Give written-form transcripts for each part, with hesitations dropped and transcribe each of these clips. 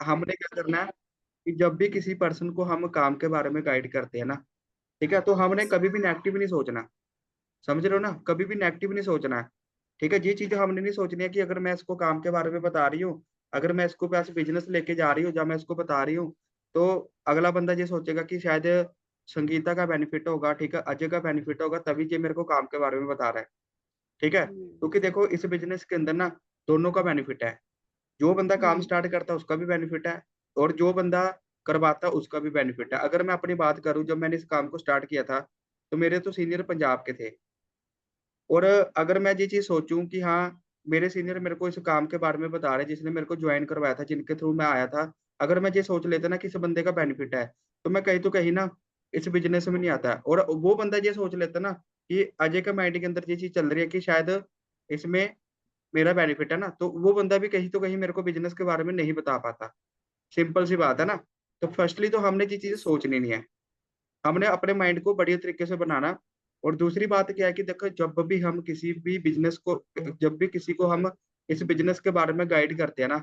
हमने क्या करना है कि जब भी किसी पर्सन को हम काम के बारे में गाइड करते हैं ना, ठीक है, तो हमने कभी भी नेगेटिव नहीं सोचना। समझ रहे हो ना, कभी भी नेगेटिव नहीं सोचना है। ठीक है, ये चीजें हमने नहीं सोचनी है कि अगर मैं इसको काम के बारे में बता रही हूँ, अगर मैं इसको पास बिजनेस लेके जा रही हूँ, जब मैं इसको बता रही हूँ, तो अगला बंदा ये सोचेगा कि शायद संगीता का बेनिफिट होगा, ठीक है, अजय का बेनिफिट होगा, तभी ये मेरे को काम के बारे में बता रहा है। ठीक है, क्योंकि देखो इस बिजनेस के अंदर ना दोनों का बेनिफिट है। जो बंदा काम हम्म। स्टार्ट करता है उसका भी बेनिफिट है, और जो बंदा करवाता है उसका भी बेनिफिट है। अगर मैं अपनी बात करूं, जब मैंने इस काम को स्टार्ट किया था, तो मेरे तो सीनियर पंजाब के थे। और अगर मैं ये चीज सोचूं कि हाँ, मेरे सीनियर मेरे को इस काम के बारे में बता रहे हैं, जिसने मेरे को ज्वाइन करवाया था, जिनके थ्रू मैं आया था, अगर मैं ये सोच लेता ना कि इस बंदे का बेनिफिट है, तो मैं कहीं तो कहीं ना इस बिजनेस में नहीं आता। और वो बंदा ये सोच लेता ना कि अजय का माइंड के अंदर ये चीज चल रही है कि शायद इसमें मेरा बेनिफिट है ना, तो वो बंदा भी कहीं तो कहीं मेरे को बिजनेस के बारे में नहीं बता पाता। सिंपल सी बात है ना। तो फर्स्टली तो हमने ये चीजें सोचनी नहीं है, हमने अपने माइंड को बढ़िया तरीके से बनाना। और दूसरी बात क्या है कि देखो, जब भी हम किसी भी बिजनेस को, जब भी किसी को हम इस बिजनेस के बारे में गाइड करते हैं ना,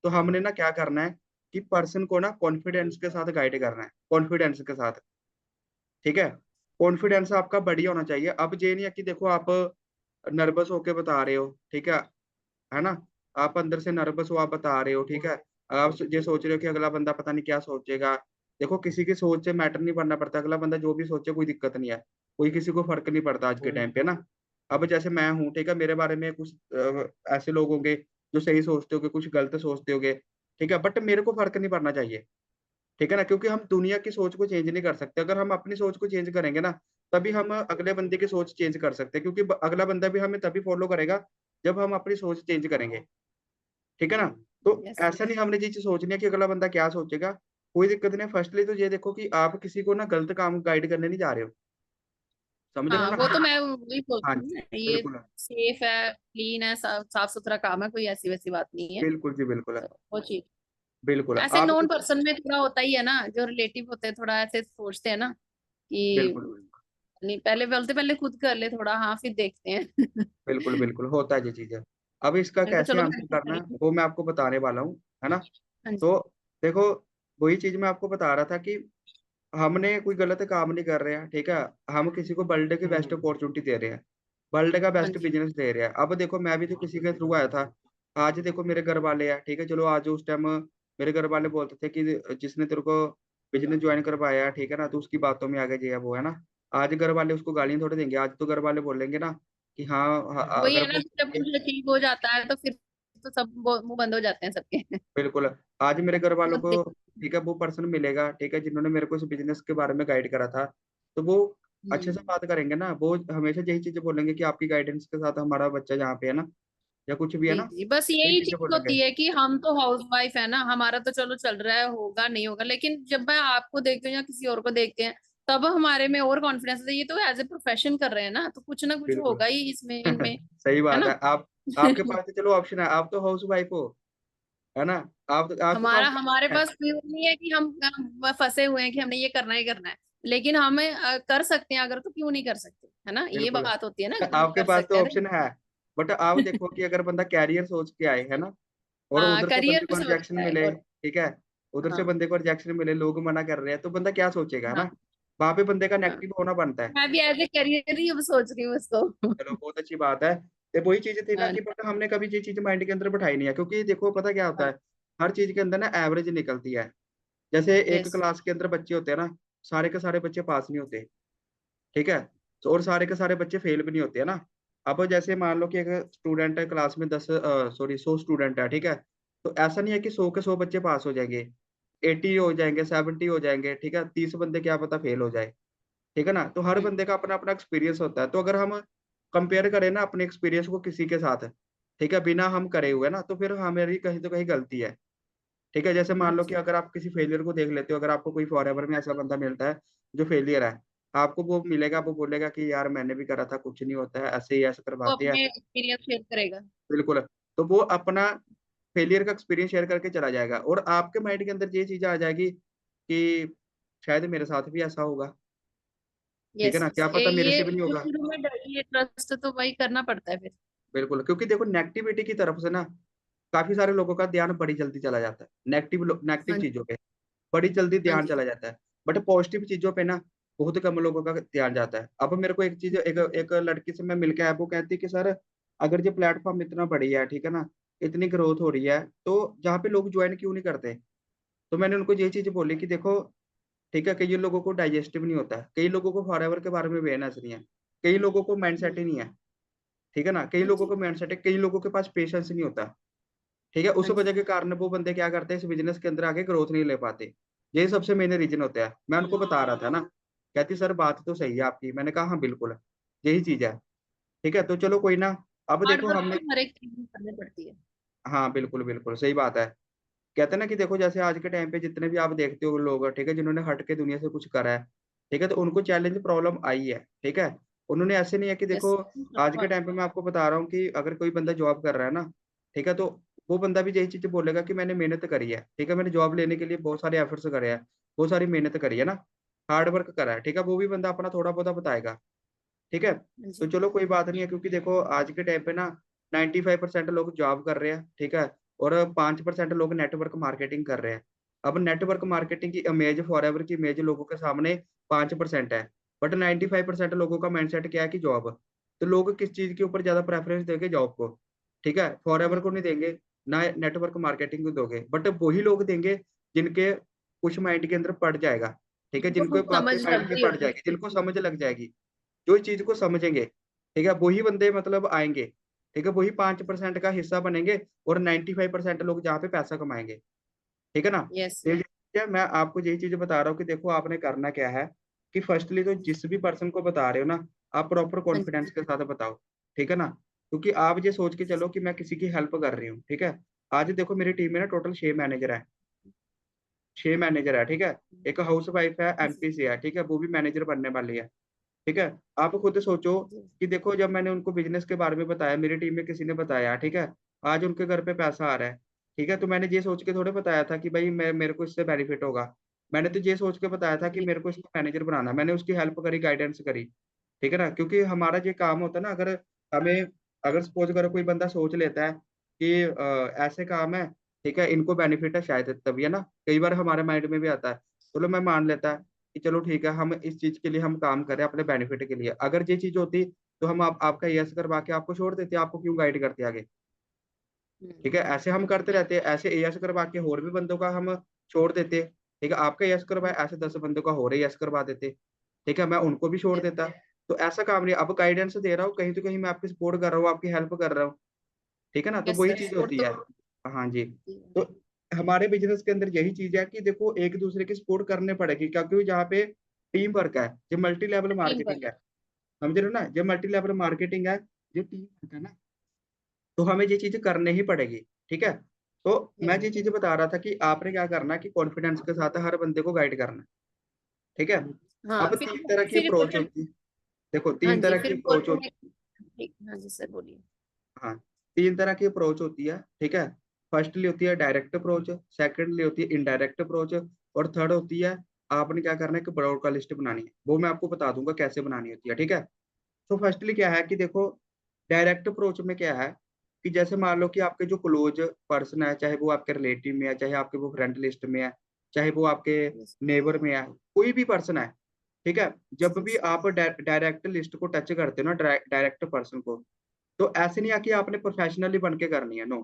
तो हमने ना क्या करना है कि पर्सन को ना कॉन्फिडेंस के साथ गाइड करना है, कॉन्फिडेंस के साथ। ठीक है, कॉन्फिडेंस आपका बढ़िया होना चाहिए। अब ये नहीं है कि देखो आप नर्वस होके बता रहे हो, ठीक है ना, आप अंदर से नर्वस हो, आप बता रहे हो, ठीक है, आप ये सोच रहे हो कि अगला बंदा पता नहीं क्या सोचेगा। देखो किसी की सोच से मैटर नहीं पड़ना पड़ता, अगला बंदा जो भी सोचे कोई दिक्कत नहीं है, कोई किसी को फर्क नहीं पड़ता आज के टाइम पे ना। अब जैसे मैं हूँ, ठीक है, मेरे बारे में कुछ ऐसे लोग होंगे जो सही सोचते होंगे, कुछ गलत सोचते होंगे, ठीक है, बट मेरे को फर्क नहीं पड़ना चाहिए। ठीक है ना, क्योंकि हम दुनिया की सोच को चेंज नहीं कर सकते। अगर हम अपनी सोच को चेंज करेंगे ना, तभी हम अगले बंदे की सोच चेंज कर सकते हैं, क्योंकि अगला बंदा भी हमें तभी फॉलो करेगा जब हम अपनी सोच चेंज करेंगे। ठीक है ना। तो यस। ऐसा नहीं हमने ये चीज सोचनी है कि अगला बंदा क्या सोचेगा। कोई दिक्कत नहीं। फर्स्टली तो ये देखो कि आप किसी को ना गलत काम गाइड करने नहीं जा रहे हो। समझ रहे हो हाँ, ना। वो तो मैं वही हाँ बोलती हूँ जी, ना, ये बिल्कुल सेफ है, क्लीन है, साफ सुथरा काम है, कोई ऐसी वैसी बात नहीं है। बिल्कुल जी, बिल्कुल तो वो चीज बिल्कुल। ऐसे आप नॉन देखो, पर्सन में थोड़ा होता ही है ना, जो रिलेटिव होते हैं थोड़ा ऐसे सोचते हैं ना कि बिल्कुल बिल्कुल नहीं, पहले बोलते पहले खुद कर ले थोड़ा, हाँ फिर देखते हैं। बिल्कुल बिल्कुल होता है ये चीजें। अब इसका मैंने कहा कैसे चलो आंसर करके करना है करेंगे। वो मैं आपको बताने वाला हूँ, है ना। हाँ जी। तो देखो, वही चीज मैं आपको बता रहा था कि हमने कोई गलत काम नहीं कर रहे हैं, ठीक है, हम किसी को वर्ल्ड की बेस्ट अपॉर्चुनिटी दे रहे हैं, वर्ल्ड का हाँ बेस्ट जी। बिजनेस दे रहे हैं। अब देखो मैं भी तो किसी के थ्रू आया था। आज देखो मेरे घर वाले हैं, ठीक है, चलो आज उस टाइम मेरे घर वाले बोलते थे कि जिसने तेरे को बिजनेस ज्वाइन करवाया है, ठीक है ना, तो उसकी बातों में आ गया, ये है वो है ना। आज घर वाले उसको गालियां थोड़ी देंगे, आज तो घर वाले बोलेंगे ना कि हाँ, वही अगर है ना, वो, जब कुछ अचीव हो जाता है तो फिर तो सब मुंह बंद हो जाते हैं सबके। बिल्कुल। आज मेरे घर वालों बहुत को, दिक्कत। ठीक है, वो पर्सन मिलेगा, ठीक है, जिन्होंने मेरे को इस बिजनेस के बारे में गाइड करा था, तो वो अच्छे से हम्म। बात करेंगे ना। वो हमेशा यही चीजें बोलेंगे कि आपकी गाइडेंस के साथ हमारा बच्चा जहाँ पे है ना, या कुछ भी है जी ना, जी, बस वही यही चीजें चीज बोलेंगे। होती है कि हम तो हाउस वाइफ है ना, हमारा तो चलो चल रहा है, होगा नहीं होगा, लेकिन जब मैं आपको देखती हूँ या किसी और को देखते हैं, तब हमारे में और कॉन्फिडेंस है, ये तो एज ए प्रोफेशन कर रहे हैं ना, तो कुछ ना कुछ बिल्कुल होगा ही इसमें इनमें। सही है बात ना। है। आप, आपके पास तो चलो ऑप्शन है, आप तो हाउस वाइफ हो, है ना, आप आपके पास हमारा हमारे है। पास कोई वो नहीं है कि हम फंसे हुए हैं कि हमने ये करना ही करना है, लेकिन हमें कर सकते हैं अगर, तो क्यों नहीं कर सकते, है ना, ये बिल्कुल बात होती है ना, अगर आपके कर पास सकते तो हैं ऑप्शन है, बट आप तो। देखो कि अगर बंदा कैरियर सोच के आए, है ना, और हाँ, उधर से करियर बंदे पे को रिजेक्शन सोचता है मिले, और ठीक है, उधर से हाँ बंदे को रिजेक्शन मिले, लोग मना कर रहे हैं, तो बंदा क्या सोचेगा, है हाँ ना। वहां पे बंदे का हाँ, नेगेटिव होना बनता है। मैं भी एज ए करियर ही अब सोच रही हूँ इसको। चलो बहुत अच्छी बात है। तो वही चीज थी ना हाँ कि बट हमने कभी ये चीज माइंड के अंदर बैठाई नहीं है, क्योंकि देखो पता क्या होता हाँ। है, हर चीज के अंदर ना एवरेज निकलती है। जैसे एक यस। क्लास के अंदर बच्चे होते हैं ना, सारे के सारे बच्चे पास नहीं होते, ठीक है, तो और सारे के सारे बच्चे फेल भी नहीं होते, है ना। अब जैसे मान लो कि एक स्टूडेंट है क्लास में 100 स्टूडेंट है, ठीक है, तो ऐसा नहीं है कि 100 के 100 बच्चे पास हो जाएंगे, 80 हो जाएंगे, 70 हो जाएंगे, ठीक है, 30 बंदे क्या पता फेल हो जाए। ठीक है ना, तो हर हम्म। बंदे का अपना अपना एक्सपीरियंस होता है। तो अगर हम कंपेयर करें ना अपने एक्सपीरियंस को किसी के साथ, ठीक है, बिना हम करे हुए ना, तो फिर हमारी कहीं तो कहीं गलती है। ठीक है, जैसे मान लो कि अच्छा। अगर आप किसी फेलियर को देख लेते हो, अगर आपको कोई फॉरएवर में ऐसा बंदा मिलता है जो फेलियर है, आपको वो मिलेगा, वो बोलेगा कि यार मैंने भी करा था, कुछ नहीं होता है, ऐसे ही ऐसे वो करवाते हैं। अपने एक्सपीरियंस शेयर करेगा। बिल्कुल। तो वो अपना फेलियर का एक्सपीरियंस शेयर करके चला जाएगा, और आपके माइंड के अंदर ये चीज आ जाएगी कि शायद मेरे साथ भी ऐसा होगा। ठीक है यस ना, यस, क्या पता मेरे ये से भी नहीं जो होगा। शुरू में डर, ये ट्रस्ट तो वही करना पड़ता है फिर। बिल्कुल, क्योंकि देखो नेगेटिविटी की तरफ से ना काफ़ी सारे लोगों का ध्यान बड़ी जल्दी चला जाता है, नेगेटिव हाँ चीज़ों जी, पे, बड़ी जल्दी हाँ ध्यान जी। चला जाता है। बट पॉज़िटिव चीज़ों पे ना बहुत कम लोगों का ध्यान जाता है। अब मेरे को एक चीज़ एक एक लड़की से मैं मिल के आया, वो कहती है कि सर अगर ये प्लेटफ़ॉर्म इतना बढ़िया है, ठीक है ना? इतनी ग्रोथ हो रही है, तो जहाँ पे लोग जॉइन क्यों नहीं करते? तो मैंने उनको ये चीज़ बोली कि देखो, ठीक है, कई लोगों को डाइजेस्टिव नहीं होता है, कई लोगों को फॉरएवर के बारे में अवेयरनेस नहीं है, कई लोगों को माइंडसेट हुँ, ही नहीं है, ठीक है ना? कई हाँ लोगों जी, को माइंडसेट है, कई लोगों के पास पेशेंस नहीं होता, ठीक है? उस हाँ जी। वजह के कारण वो बंदे क्या करते हैं, इस बिज़नेस के अंदर आके ग्रोथ नहीं ले पाते। यही सबसे मेन रीज़न होता है। मैं उनको बता रहा था ना, कहती सर बात तो सही है आपकी। मैंने कहा हाँ, बिल्कुल, यही चीज़ है, ठीक है? तो चलो कोई ना, अब हार्ड देखो वर्क हमने तो हर एक चीज़ में करनी पड़ती है। हाँ, बिल्कुल, बिल्कुल, सही बात है। कहते हैं ना कि देखो जैसे आज के टाइम पे जितने भी आप देखते हो लोग, ठीक है, जिन्होंने हट के दुनिया से कुछ करा है, ठीक है, तो उनको चैलेंज प्रॉब्लम आई है, ठीक है? उन्होंने ऐसे नहीं है कि यस, देखो आज के बहुत टाइम पे मैं आपको बता रहा हूँ कि अगर कोई बंदा जॉब कर रहा है ना, ठीक है, तो वो बंदा भी यही चीज़ बोलेगा कि मैंने मेहनत करी है, ठीक है, मैंने जॉब लेने के लिए बहुत सारे एफर्ट्स करे हैं, बहुत सारी मेहनत करी है ना, हार्ड वर्क करा है, ठीक है? वो भी बंदा अपना थोड़ा बहुत बताएगा, ठीक है? हाँ जी, तो चलो कोई बात नहीं है, क्योंकि देखो आज के टाइम पे ना 95% लोग जॉब कर रहे हैं, ठीक है? और 5% लोग नेटवर्क मार्केटिंग कर रहे हैं। अब नेटवर्क मार्केटिंग की इमेज, फॉरएवर की इमेज लोगों के सामने 5% है, बट 95% लोगों का माइंडसेट क्या है कि जॉब। तो लोग किस चीज़ के ऊपर ज़्यादा प्रेफ़रेंस देंगे? जॉब को, ठीक है? फॉरएवर जी। को नहीं देंगे, ना नेटवर्क मार्केटिंग को दोगे, बट वही लोग देंगे जिनके कुछ माइंड के अंदर पड़ जाएगा, ठीक है? जिनको जिनको कुछ समझ बातें लग माइंड में गई पड़ होगी। जाएगी, जिनको समझ लग जाएगी। जो इस चीज़ को समझेंगे, ठीक है? वही बंदे मतलब आएँगे, ठीक है? वही 5% का हिस्सा बनेंगे और 95% लोग जहाँ पे पैसा कमाएँगे, ठीक है ना? यस, तो ये चीज़ है, मैं आपको यही चीज़ बता रहा हूँ कि देखो आपने करना क्या है कि फर्स्टली तो जिस भी पर्सन को बता रहे हो ना, आप प्रॉपर हाँ जी, कॉन्फिडेंस के साथ बताओ, ठीक है ना? क्योंकि आप ये सोच के चलो कि मैं किसी की हेल्प कर रही हूँ, ठीक है? आज देखो मेरी टीम में ना टोटल 6 मैनेजर हैं, 6 मैनेजर हैं, ठीक है? एक हाउसवाइफ है, हाँ जी, एमपी से है, ठीक है? वो भी मैनेजर बनने वाली है। ठीक है? आप खुद सोचो जी, कि देखो जब मैंने उनको बिज़नेस के बारे में बताया, मेरी टीम में किसी ने बताया, ठीक है? आज उनके घर पे पैसा आ रहा है, ठीक है? तो मैंने ये सोच के थोड़ी बताया था कि भई मैं मेरे को इससे बेनिफिट होगा। मैंने तो ये सोच के बताया था कि जी, मेरे को इसको मैनेजर बनाना है। मैंने उसकी हेल्प करी, गाइडेंस करी, ठीक है ना? क्योंकि हमारा ये काम होता है ना, अगर हमें अगर सपोज़ करो कोई बंदा सोच लेता है कि ऐसे काम है, ठीक है? इनको बेनिफिट है शायद तभी, है ना? कई बार हमारे माइंड में भी आता है। चलो मैं मान लेता कि चलो ठीक है, हम इस चीज़ के लिए हम काम कर रहे हैं अपने बेनिफिट के लिए। अगर ये चीज़ होती तो हम आप आपका यस करवा के आपको छोड़ देते, आपको क्यों गाइड करते आगे, हुँ, ठीक है? ऐसे हम करते रहते हैं, ऐसे यस करवा के और भी बंदों का हम छोड़ देते, ठीक है? आपका यस करवाया, ऐसे 10 बंदों का और यस करवा देते, ठीक है? मैं उनको भी छोड़ यस, देता। तो ऐसा काम नहीं है, अब गाइडेंस दे रहा हूँ, कहीं तो कहीं मैं आपकी सपोर्ट कर रहा हूँ, आपकी हेल्प कर रहा हूँ, ठीक है ना? तो यस वही सर, चीज़ सपोर्ट होती तो है। हाँ जी, करती तो है। हमारे बिज़नेस के अंदर यही चीज़ है कि देखो एक-दूसरे की सपोर्ट करनी पड़ेगी, क्योंकि जहाँ पे टीम वर्क है, ये multi level team work, marketing है। समझ रहे हो ना? ये मल्टी लेवल मार्केटिंग है, ये टीम वर्क है ना, तो हमें ये चीज़ें करनी ही पड़ेगी, ठीक है? तो मैं यस, ये चीज़ें बता रहा था कि आपने क्या करना है कि कॉन्फिडेंस के साथ हर बंदे को गाइड करना है, ठीक है? हाँ, अब 3 तरह की फिर अप्रोच इम्पोर्टेंट होती है। देखो हाँ 3 जी, तरह फिर की अप्रोच इम्पोर्टेंट है होती ठीक हाँ जी, सर बोलिए। हाँ, 3 तरह की अप्रोच होती है, ठीक है? फर्स्टली होती है डायरेक्ट अप्रोच, सेकंडली होती है इनडायरेक्ट अप्रोच और थर्ड होती है आपने क्या करना है कि ब्रॉड लिस्ट बनानी है। वो मैं आपको बता दूँगा कैसे बनानी होती है, ठीक है? तो फर्स्टली क्या है कि देखो डायरेक्ट अप्रोच में क्या है कि जैसे मान लो कि आपके जो क्लोज पर्सन है, चाहे वो आपके रिलेटिव में है, चाहे आपके वो फ्रेंड लिस्ट में है, चाहे वो आपके यस, नेबर में है, कोई भी पर्सन है, ठीक है? जब भी यस, आप डायरेक्ट लिस्ट को टच करते हो ना, डायरेक्ट पर्सन को, तो ऐसे नहीं है कि आपने प्रोफेशनली बन के करनी है, नो।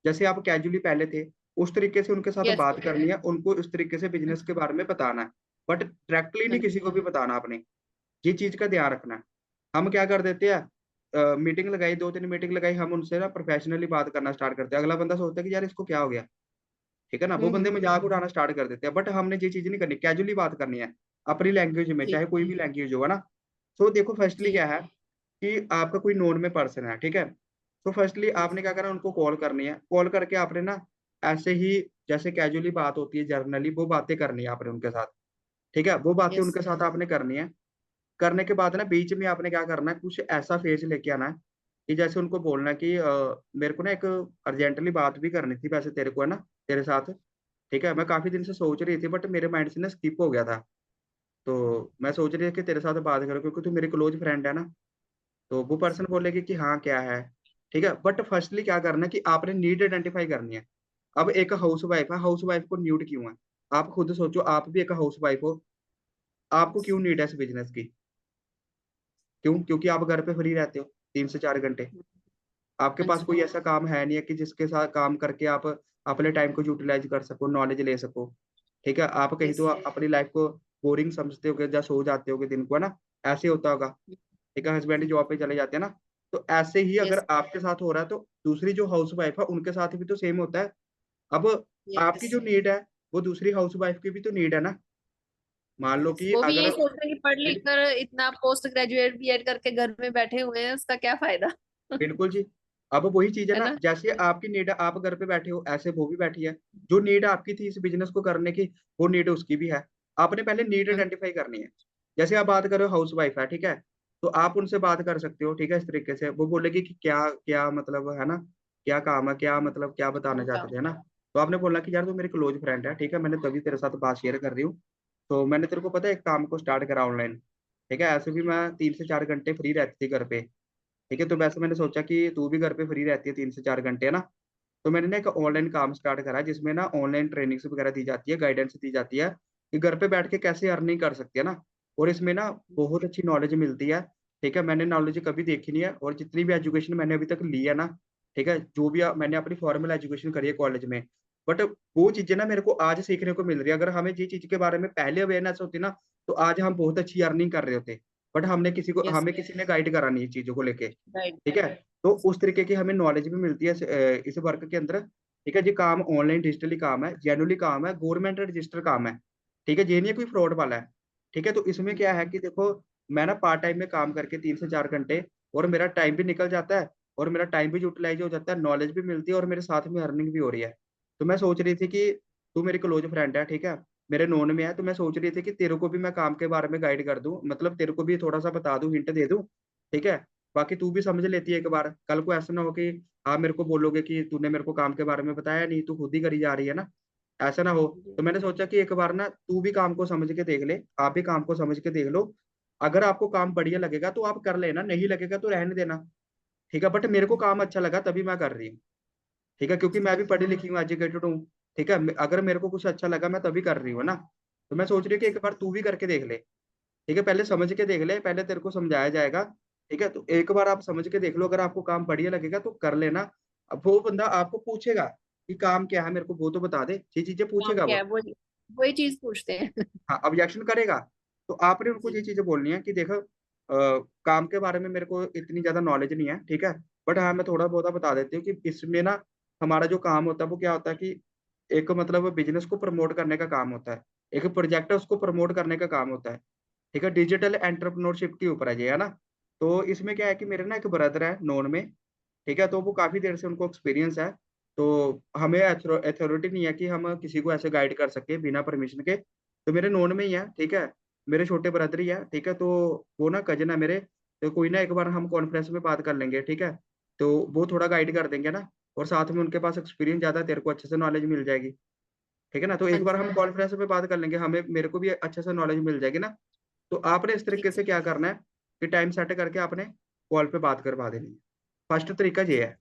जैसे आप कैजुअली पहले थे, उस तरीके से उनके साथ यस, बात करनी है, उनको उस तरीके से हाँ बिज़नेस जी, के बारे में बताना है। बट डायरेक्टली हाँ नहीं जी, किसी को भी बताना आपने, ये चीज़ का ध्यान रखना है। हम क्या कर देते हैं मीटिंग लगाई, 2-3 मीटिंग लगाई, हम उनसे ना प्रोफेशनली बात करना स्टार्ट करते हैं। अगला बंदा सोचता है कि यार इसको क्या हो गया? ठीक है ना? वो बंदे हुँ, मज़ाक उड़ाना स्टार्ट कर देते हैं, बट हमने ये चीज़ नहीं करनी, कैजुअली बात करनी है, अपनी लैंग्वेज में, जी, चाहे कोई भी लैंग्वेज हो, है ना? तो देखो फर्स्टली जी, क्या है कि आपका कोई नोन में पर्सन है, ठीक है? तो फर्स्टली जी, आपने क्या करना है, उनको कॉल करनी है। कॉल करके आपने ना ऐसे ही जैसे कैजुअली बात होती है जर्नली, वो बातें करनी है आपने उनके साथ, ठीक है? वो बातें यस, उनके साथ आपने करनी है। करने के बाद ना बीच में आपने क्या करना है, कुछ ऐसा फेस लेके आना है कि जैसे उनको बोलना है कि मेरे को ना एक अर्जेंटली बात भी करनी थी वैसे तेरे को, है ना, तेरे साथ, ठीक है? मैं काफ़ी दिन से सोच रही थी बट मेरे माइंड से ना स्किप हो गया था। तो मैं सोच रही थी कि तेरे साथ बात करूँ क्योंकि तू मेरी क्लोज़ फ्रेंड है ना। तो वो पर्सन बोलेगी कि हाँ, क्या है? ठीक है। बट फर्स्टली क्या करना है कि आपने नीड आइडेंटिफाई करनी है। अब एक हाउस वाइफ है, हाउस वाइफ को नीड क्यों है? आप खुद सोचो, आप भी एक हाउस वाइफ हो, आपको क्यों नीड है इस बिजनेस की? क्यों? क्योंकि आप घर पे फ्री रहते हो 3 से 4 घंटे। आपके हाँ पास जी। कोई ऐसा काम है नहीं है कि जिसके साथ काम करके आप अपने टाइम को यूटिलाइज कर सको, नॉलेज ले सको। ठीक है, आप कहीं यस। तो अपनी लाइफ को बोरिंग समझते होगे या सो जाते होगे दिन को, है ना? ऐसे होता होगा। ठीक है, हस्बैंड जॉब पे चले जाते हैं ना, तो ऐसे ही यस। अगर आपके साथ हो रहा है तो दूसरी जो हाउस वाइफ है उनके साथ भी तो सेम होता है। अब आपकी यस। जो नीड है वो दूसरी हाउस वाइफ की भी तो नीड है ना। मान लो कि वो भी अगर यही सोच रहे हैं कि पढ़ लिख बिल- कर इतना पोस्ट ग्रेजुएट बीएड करके घर में बैठे हुए हैं, उसका क्या फायदा। बिल्कुल जी। अब वही चीज है है ना, ना। जैसे आपकी नीड है, आप घर पे बैठे हो, ऐसे वो भी बैठी है। जो नीड आपकी थी इस बिजनेस को करने की, वो नीड उसकी भी है। आपने पहले नीड हाँ। आइडेंटिफाई करनी है। जैसे आप बात करो हाउस वाइफ है, ठीक है, तो आप उनसे बात कर सकते हो, ठीक है, इस तरीके से वो बोलेगी कि क्या क्या मतलब है ना, क्या काम है, क्या मतलब क्या बताना चाहते थे, है ना? तो आपने बोला कि यार तू मेरी क्लोज फ्रेंड है, ठीक है, मैंने तभी तेरे साथ बात शेयर कर रही हूँ। तो मैंने तेरे को पता है एक काम को स्टार्ट करा ऑनलाइन। ठीक है, ऐसे भी मैं 3 से 4 घंटे फ्री रहती थी घर पे। ठीक है, तो वैसे मैंने सोचा कि तू भी घर पे फ्री रहती है 3 से 4 घंटे, है ना? तो मैंने ना एक ऑनलाइन काम स्टार्ट करा जिसमें ना ऑनलाइन ट्रेनिंग्स वगैरह दी जाती है, गाइडेंस दी जाती है कि घर पे बैठ के कैसे अर्निंग कर सकते हैं ना। और इसमें ना बहुत अच्छी नॉलेज मिलती है। ठीक है, मैंने नॉलेज कभी देखी नहीं है, और जितनी भी एजुकेशन मैंने अभी तक ली है ना, ठीक है, जो भी मैंने अपनी फॉर्मल एजुकेशन करी है कॉलेज में, बट वो चीजें ना मेरे को आज सीखने को मिल रही है। अगर हमें ये चीज के बारे में पहले अवेयरनेस होती ना, तो आज हम बहुत अच्छी अर्निंग कर रहे होते। But yes. हमें किसी ने गाइड करा नहीं चीजों को लेके। राइट। ठीक है, तो उस तरीके की हमें नॉलेज भी मिलती है इस वर्क के अंदर। ठीक है जी, काम ऑनलाइन डिजिटली काम है, जेन्युइनली काम है, गवर्नमेंट रजिस्टर काम है। ठीक है, ये नहीं है कोई फ्रॉड वाला है। ठीक है, तो इसमें क्या है कि देखो, मैं ना पार्ट टाइम में काम करके 3 से 4 घंटे, और मेरा टाइम भी निकल जाता है, और मेरा टाइम भी यूटिलाइज हो जाता है, नॉलेज भी मिलती है, और मेरे साथ में अर्निंग भी हो रही है। तो मैं सोच रही थी कि तू मेरी क्लोज फ्रेंड है, ठीक है, मेरे नोन में है, तो मैं सोच रही थी कि तेरे को भी मैं काम के बारे में गाइड कर दूं, मतलब तेरे को भी थोड़ा सा बता दूं, हिंट दे दूं। ठीक है, बाकी तू भी समझ लेती है एक बार, कल को ऐसा ना हो कि आप मेरे को बोलोगे कि तूने मेरे को काम के बारे में बताया नहीं, तू खुद ही करी जा रही है ना, ऐसा ना हो। तो मैंने सोचा कि एक बार ना तू भी काम को समझ के देख ले, आप भी काम को समझ के देख लो। अगर आपको काम बढ़िया लगेगा तो आप कर लेना, नहीं लगेगा तो रहने देना। ठीक है, बट मेरे को काम अच्छा लगा तभी मैं कर रही हूँ। ठीक है, क्योंकि मैं भी पढ़ी लिखी हूँ, एजुकेटेड हूँ। ठीक है, अगर मेरे को कुछ अच्छा लगा मैं तभी कर रही हूँ ना। तो मैं सोच रही हूँ कि एक बार तू भी करके देख ले। ठीक है, पहले समझ के देख ले, पहले तेरे को समझाया जाएगा। ठीक है, तो एक बार आप समझ के देख लो, अगर आपको काम बढ़िया लगेगा तो कर लेना। अब वो बंदा आपको पूछेगा कि काम क्या है, मेरे को वो तो बता दे, ये चीजें काम पूछेगा क्या वो। है, वही चीज पूछते हैं। हाँ, ऑब्जेक्शन करेगा। तो आपने उनको जी। ये चीजें बोलनी है कि देखो, काम के बारे में मेरे को इतनी ज्यादा नॉलेज नहीं है, ठीक है, बट हाँ मैं थोड़ा बहुत बता देती हूँ कि इसमें ना हमारा जो काम होता है वो क्या होता है कि एक मतलब बिजनेस को प्रमोट करने का काम होता है, एक प्रोजेक्ट है उसको प्रमोट करने का काम होता है। ठीक है, डिजिटल एंटरप्रेन्योरशिप के ऊपर है ये, है ना? तो इसमें क्या है कि मेरे ना एक ब्रदर है नोन में। ठीक है, तो वो काफी देर से उनको एक्सपीरियंस है। तो हमें अथॉरिटी नहीं है कि हम किसी को ऐसे गाइड कर सके बिना परमिशन के। तो मेरे नोन में ही है, ठीक है, मेरे छोटे ब्रदर ही है। ठीक है, तो वो ना कजन है मेरे। तो कोई ना एक बार हम कॉन्फ्रेंस में बात कर लेंगे, ठीक है, तो वो थोड़ा गाइड कर देंगे ना। और साथ में उनके पास एक्सपीरियंस ज्यादा है, तेरे को अच्छे से नॉलेज मिल जाएगी। ठीक है ना, तो हाँ एक बार जी। हम कॉन्फ्रेंस में बात कर लेंगे, हमें मेरे को भी अच्छे से नॉलेज मिल जाएगी ना। तो आपने इस ठीक तरीके से क्या करना है कि टाइम सेट करके आपने कॉल पे बात करवा देनी है। फर्स्ट तरीका ये है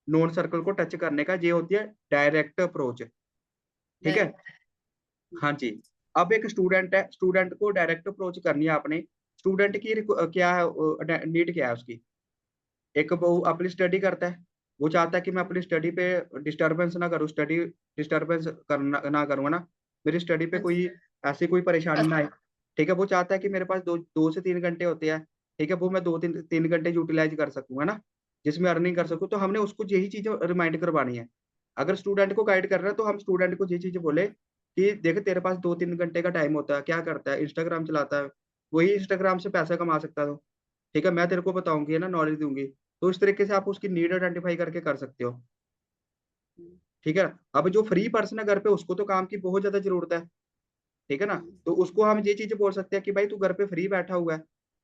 नॉन सर्कल को टच करने का, ये होती है डायरेक्ट अप्रोच। ठीक है, डायरेक्ट। हाँ जी। अब एक स्टूडेंट है, स्टूडेंट को डायरेक्ट अप्रोच करनी है आपने। स्टूडेंट की क्या है, नीड क्या है उसकी? एक वो अपनी स्टडी करता है, वो चाहता है कि मैं अपनी स्टडी पे डिस्टरबेंस ना करूँ, स्टडी डिस्टरबेंस करना ना करूँ ना, मेरी स्टडी पे हाँ जी। कोई ऐसी कोई परेशानी ना आए। ठीक है, वो चाहता है कि मेरे पास 2 से 3 घंटे होते हैं। ठीक है, वो मैं 2 3 3 घंटे यूटिलाइज कर सकूँ, है ना, जिसमें अर्निंग कर सकूँ। तो हमने उसको यही चीजें रिमाइंड करवानी है। अगर स्टूडेंट को गाइड कर रहे हैं तो हम स्टूडेंट को ये चीजें बोले कि देख तेरे पास 2 3 घंटे का टाइम होता है, क्या करता है, इंस्टाग्राम चलाता है, वही इंस्टाग्राम से पैसा कमा सकता है। ठीक है, मैं तेरे को बताऊंगी, है ना, नॉलेज दूंगी। तो इस तरीके से आप उसकी नीड आइडेंटिफाई करके कर सकते हो। ठीक है, अब जो फ्री पर्सन है घर पे उसको तो काम की बहुत ज्यादा जरूरत है। ठीक है ना, तो उसको हम ये चीजें बोल सकते हैं कि भाई तू घर पे फ्री बैठा हुआ है,